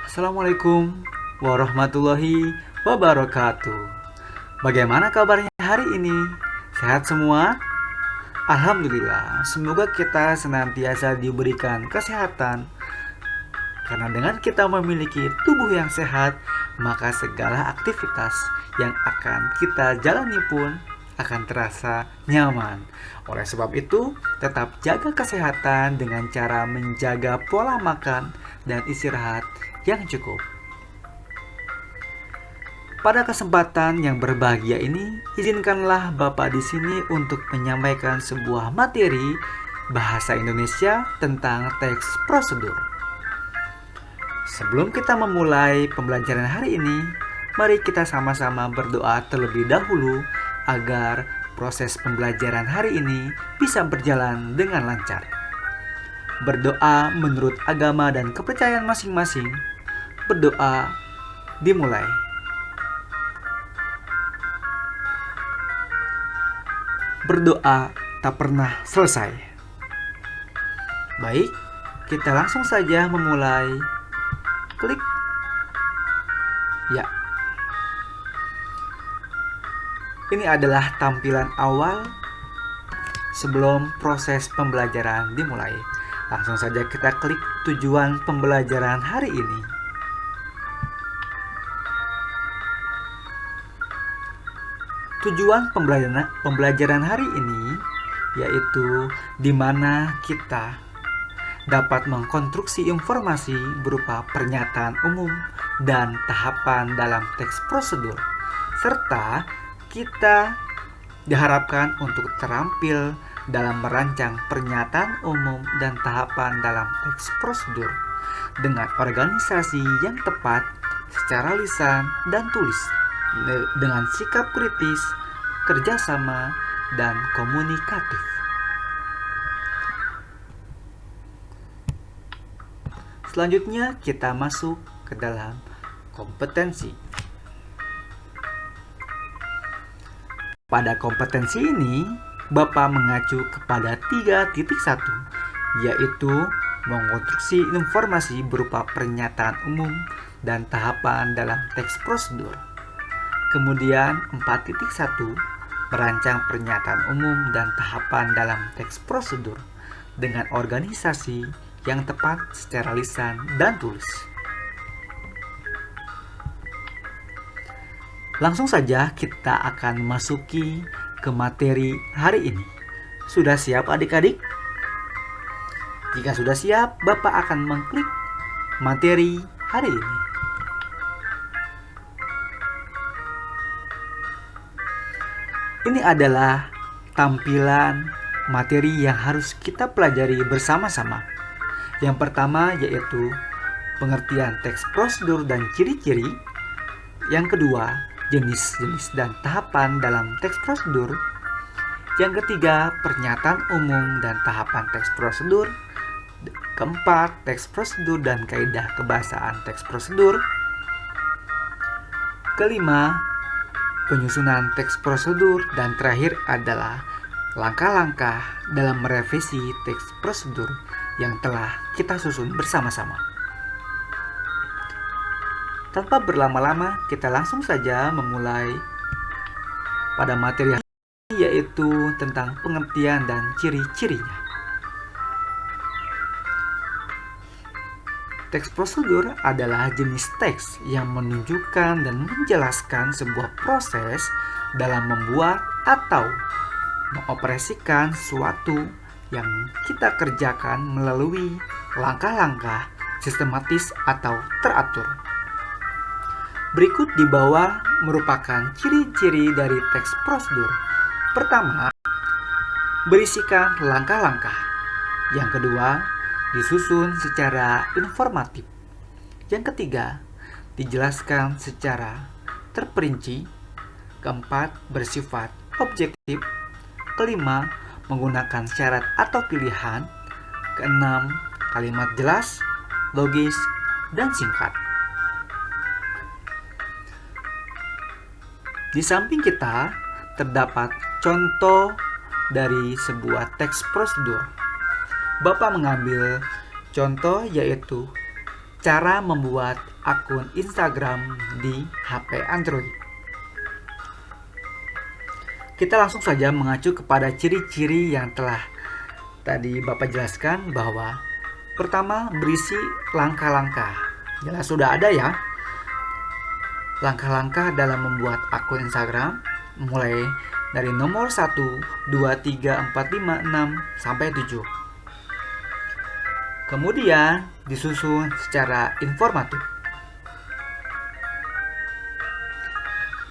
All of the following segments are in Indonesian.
Assalamualaikum warahmatullahi wabarakatuh. Bagaimana kabarnya hari ini? Sehat semua? Alhamdulillah, semoga kita senantiasa diberikan kesehatan. Karena dengan kita memiliki tubuh yang sehat, maka segala aktivitas yang akan kita jalani pun akan terasa nyaman. Oleh sebab itu, tetap jaga kesehatan dengan cara menjaga pola makan dan istirahat yang cukup. Pada kesempatan yang berbahagia ini, izinkanlah Bapak di sini untuk menyampaikan sebuah materi bahasa Indonesia tentang teks prosedur. Sebelum kita memulai pembelajaran hari ini, mari kita sama-sama berdoa terlebih dahulu agar proses pembelajaran hari ini bisa berjalan dengan lancar. Berdoa menurut agama dan kepercayaan masing-masing. Berdoa dimulai. Berdoa tak pernah selesai. Baik, kita langsung saja memulai. Klik. Ya. Ini adalah tampilan awal sebelum proses pembelajaran dimulai. Langsung saja kita klik tujuan pembelajaran hari ini. Tujuan pembelajaran hari ini yaitu di mana kita dapat mengkonstruksi informasi berupa pernyataan umum dan tahapan dalam teks prosedur, serta kita diharapkan untuk terampil dalam merancang pernyataan umum dan tahapan dalam teks prosedur dengan organisasi yang tepat secara lisan dan tulis, dengan sikap kritis, kerjasama, dan komunikatif. Selanjutnya kita masuk ke dalam kompetensi. Pada kompetensi ini, Bapak mengacu kepada 3.1, yaitu mengkonstruksi informasi berupa pernyataan umum dan tahapan dalam teks prosedur. Kemudian 4.1, merancang pernyataan umum dan tahapan dalam teks prosedur dengan organisasi yang tepat secara lisan dan tulis. Langsung saja kita akan memasuki ke materi hari ini. Sudah siap adik-adik? Jika sudah siap, Bapak akan mengklik materi hari ini. Ini adalah tampilan materi yang harus kita pelajari bersama-sama. Yang pertama yaitu pengertian teks prosedur dan ciri-ciri. Yang kedua, jenis-jenis dan tahapan dalam teks prosedur. Yang ketiga, pernyataan umum dan tahapan teks prosedur. Keempat, teks prosedur dan kaidah kebahasaan teks prosedur. Kelima, penyusunan teks prosedur. Dan terakhir adalah langkah-langkah dalam merevisi teks prosedur yang telah kita susun bersama-sama. Tanpa berlama-lama, kita langsung saja memulai pada materi yaitu tentang pengertian dan ciri-cirinya. Teks prosedur adalah jenis teks yang menunjukkan dan menjelaskan sebuah proses dalam membuat atau mengoperasikan sesuatu yang kita kerjakan melalui langkah-langkah sistematis atau teratur. Berikut di bawah merupakan ciri-ciri dari teks prosedur. Pertama, berisikan langkah-langkah. Yang kedua, disusun secara informatif. Yang ketiga, dijelaskan secara terperinci. Keempat, bersifat objektif. Kelima, menggunakan syarat atau pilihan. Keenam, kalimat jelas, logis, dan singkat. Di samping kita terdapat contoh dari sebuah teks prosedur. Bapak mengambil contoh yaitu cara membuat akun Instagram di HP Android. Kita langsung saja mengacu kepada ciri-ciri yang telah tadi Bapak jelaskan, bahwa pertama berisi langkah-langkah. Jelas sudah ada ya. Langkah-langkah dalam membuat akun Instagram, mulai dari nomor 1, 2, 3, 4, 5, 6, sampai 7. Kemudian disusun secara informatif.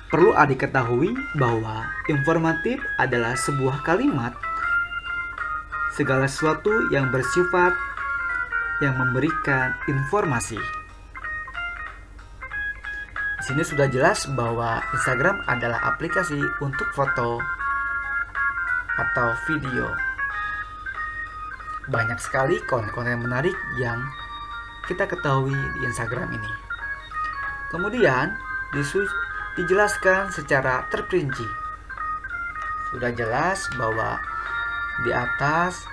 Perlu diketahui bahwa informatif adalah sebuah kalimat segala sesuatu yang bersifat yang memberikan informasi. Di sini sudah jelas bahwa Instagram adalah aplikasi untuk foto atau video. Banyak sekali konten-konten menarik yang kita ketahui di Instagram ini. Kemudian dijelaskan secara terperinci. Sudah jelas bahwa di atas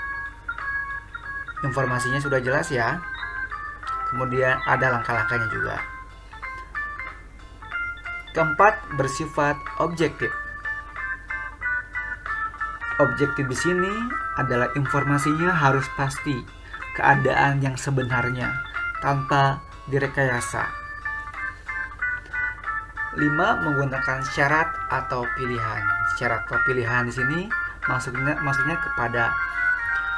informasinya sudah jelas ya. Kemudian ada langkah-langkahnya juga. Keempat, bersifat objektif. Objektif di sini adalah informasinya harus pasti, keadaan yang sebenarnya, tanpa direkayasa. 5. Menggunakan syarat atau pilihan. Syarat atau pilihan di sini maksudnya kepada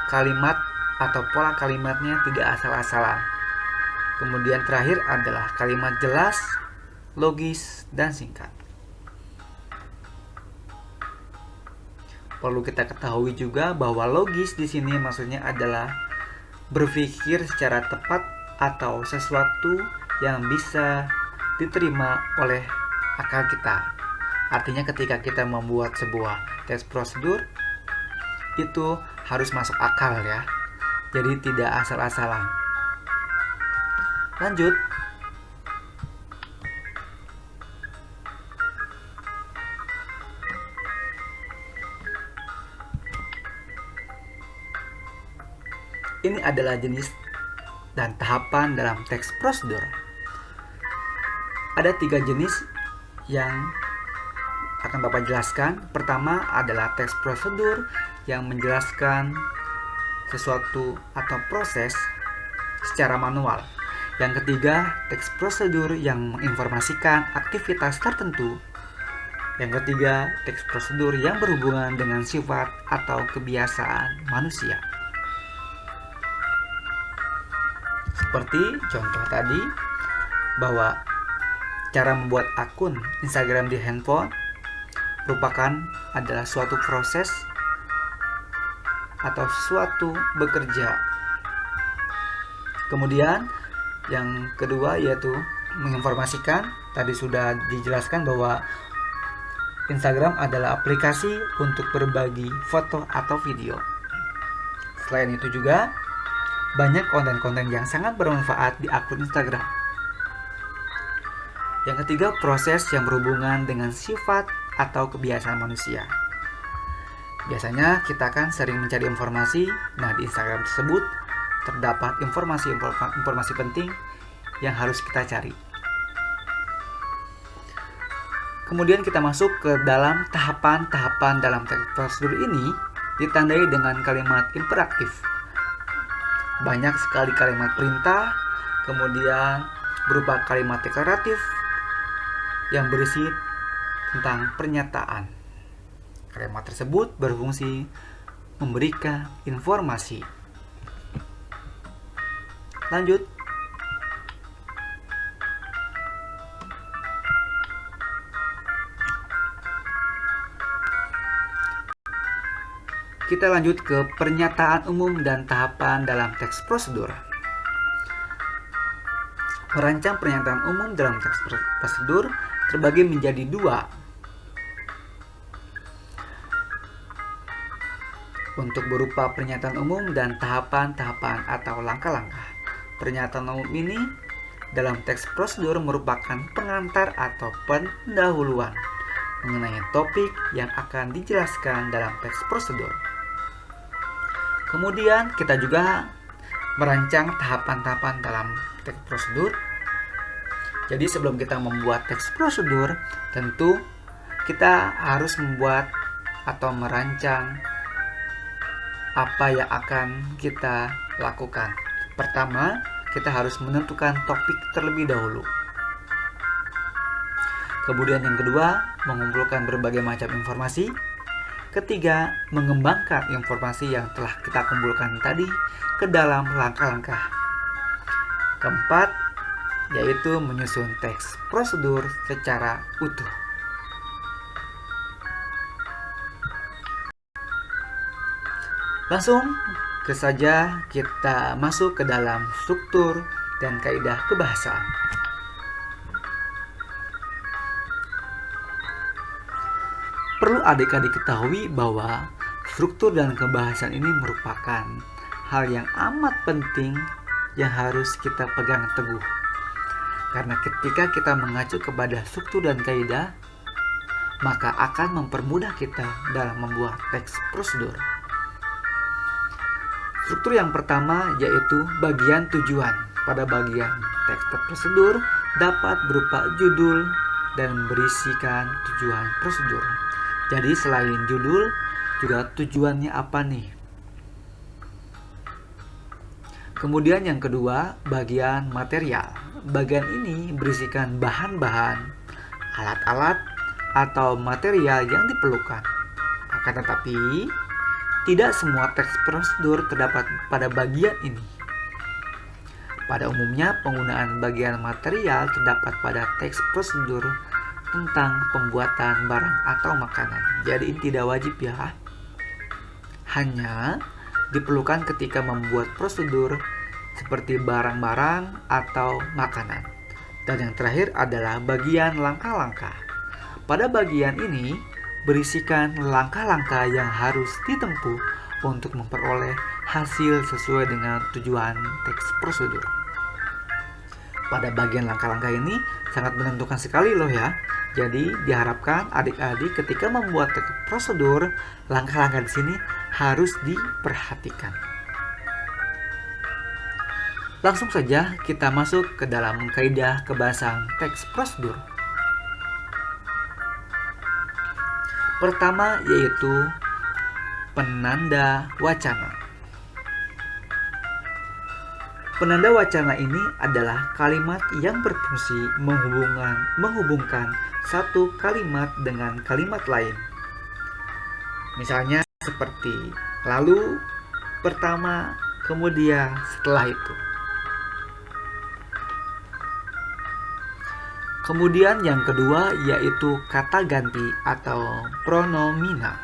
kalimat atau pola kalimatnya tidak asal-asalan. Kemudian terakhir adalah kalimat jelas, logis, dan singkat. Perlu kita ketahui juga bahwa logis di sini maksudnya adalah berpikir secara tepat atau sesuatu yang bisa diterima oleh akal kita. Artinya ketika kita membuat sebuah tes prosedur, itu harus masuk akal ya. Jadi tidak asal-asalan. Lanjut. Ini adalah jenis dan tahapan dalam teks prosedur. Ada 3 jenis yang akan Bapak jelaskan. Pertama adalah teks prosedur yang menjelaskan sesuatu atau proses secara manual. Yang ketiga, teks prosedur yang menginformasikan aktivitas tertentu. Yang ketiga, teks prosedur yang berhubungan dengan sifat atau kebiasaan manusia. Seperti contoh tadi, bahwa cara membuat akun Instagram di handphone adalah suatu proses atau suatu bekerja. Kemudian yang kedua yaitu menginformasikan. Tadi sudah dijelaskan bahwa Instagram adalah aplikasi untuk berbagi foto atau video. Selain itu juga banyak konten-konten yang sangat bermanfaat di akun Instagram. Yang ketiga, proses yang berhubungan dengan sifat atau kebiasaan manusia. Biasanya kita kan sering mencari informasi. Nah, di Instagram tersebut terdapat informasi penting yang harus kita cari. Kemudian kita masuk ke dalam tahapan-tahapan dalam teks prosedur ini ditandai dengan kalimat imperatif. Banyak sekali kalimat perintah, kemudian berupa kalimat deklaratif yang berisi tentang pernyataan. Kalimat tersebut berfungsi memberikan informasi. Lanjut. Kita lanjut ke pernyataan umum dan tahapan dalam teks prosedur. Merancang pernyataan umum dalam teks prosedur terbagi menjadi 2. Untuk berupa pernyataan umum dan tahapan-tahapan atau langkah-langkah. Pernyataan umum ini dalam teks prosedur merupakan pengantar atau pendahuluan mengenai topik yang akan dijelaskan dalam teks prosedur. Kemudian kita juga merancang tahapan-tahapan dalam teks prosedur. Jadi sebelum kita membuat teks prosedur, tentu kita harus membuat atau merancang apa yang akan kita lakukan. Pertama, kita harus menentukan topik terlebih dahulu. Kemudian yang kedua, mengumpulkan berbagai macam informasi. Ketiga, mengembangkan informasi yang telah kita kumpulkan tadi ke dalam langkah-langkah. Keempat, yaitu menyusun teks prosedur secara utuh. Langsung saja kita masuk ke dalam struktur dan kaidah kebahasaan. Perlu adik-adik ketahui bahwa struktur dan kebahasaan ini merupakan hal yang amat penting yang harus kita pegang teguh. Karena ketika kita mengacu kepada struktur dan kaidah, maka akan mempermudah kita dalam membuat teks prosedur. Struktur yang pertama yaitu bagian tujuan. Pada bagian teks prosedur dapat berupa judul dan berisikan tujuan prosedur. Jadi selain judul, juga tujuannya apa nih? Kemudian yang kedua, bagian material. Bagian ini berisikan bahan-bahan, alat-alat, atau material yang diperlukan. Akan tetapi, tidak semua teks prosedur terdapat pada bagian ini. Pada umumnya, penggunaan bagian material terdapat pada teks prosedur tentang pembuatan barang atau makanan. Jadi ini tidak wajib ya. Hanya diperlukan ketika membuat prosedur seperti barang-barang atau makanan. Dan yang terakhir adalah bagian langkah-langkah. Pada bagian ini berisikan langkah-langkah yang harus ditempuh untuk memperoleh hasil sesuai dengan tujuan teks prosedur. Pada bagian langkah-langkah ini sangat menentukan sekali loh ya. Jadi diharapkan adik-adik ketika membuat teks prosedur, langkah-langkah di sini harus diperhatikan. Langsung saja kita masuk ke dalam kaidah kebahasaan teks prosedur. Pertama yaitu penanda wacana. Penanda wacana ini adalah kalimat yang berfungsi menghubungkan satu kalimat dengan kalimat lain. Misalnya seperti lalu, pertama, kemudian, setelah itu. Kemudian yang kedua yaitu kata ganti atau pronomina.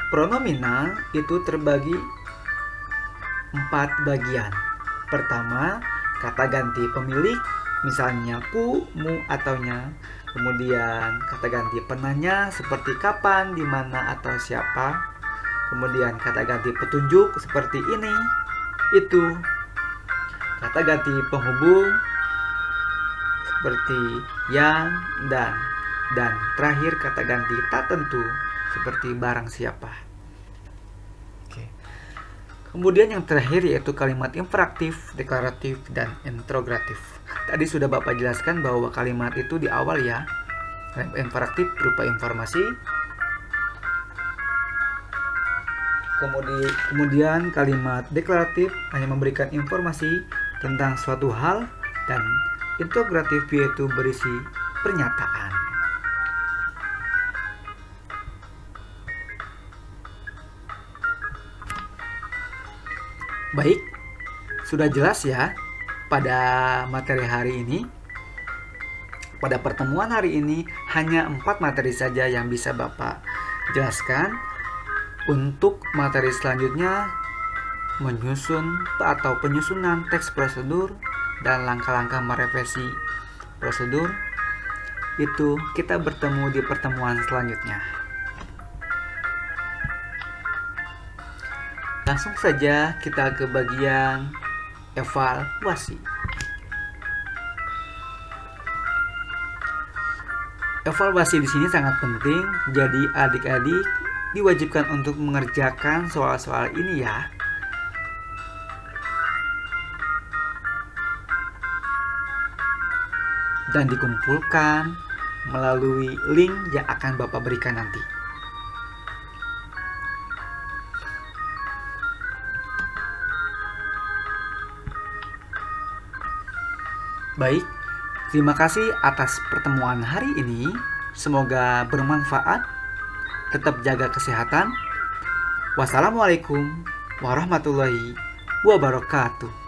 Pronomina itu terbagi 4 bagian. Pertama, kata ganti pemilik, misalnya ku, mu, atau nya. Kemudian kata ganti penanya seperti kapan, di mana, atau siapa. Kemudian kata ganti petunjuk seperti ini, itu. Kata ganti penghubung seperti yang, dan. Dan terakhir kata ganti tak tentu seperti barang siapa. Oke. Kemudian yang terakhir yaitu kalimat imperatif, deklaratif, dan interrogatif. Tadi sudah Bapak jelaskan bahwa kalimat itu di awal ya. Imperatif berupa informasi. Kemudian kalimat deklaratif hanya memberikan informasi tentang suatu hal, dan interrogatif yaitu berisi pernyataan. Baik, sudah jelas ya pada materi hari ini. Pada pertemuan hari ini hanya 4 materi saja yang bisa Bapak jelaskan. Untuk materi selanjutnya menyusun atau penyusunan teks prosedur dan langkah-langkah merevisi prosedur, itu kita bertemu di pertemuan selanjutnya. Langsung saja kita ke bagian evaluasi. Evaluasi di sini sangat penting, jadi adik-adik diwajibkan untuk mengerjakan soal-soal ini ya. dan dikumpulkan melalui link yang akan Bapak berikan nanti. Baik, terima kasih atas pertemuan hari ini. Semoga bermanfaat. Tetap jaga kesehatan. Wassalamualaikum warahmatullahi wabarakatuh.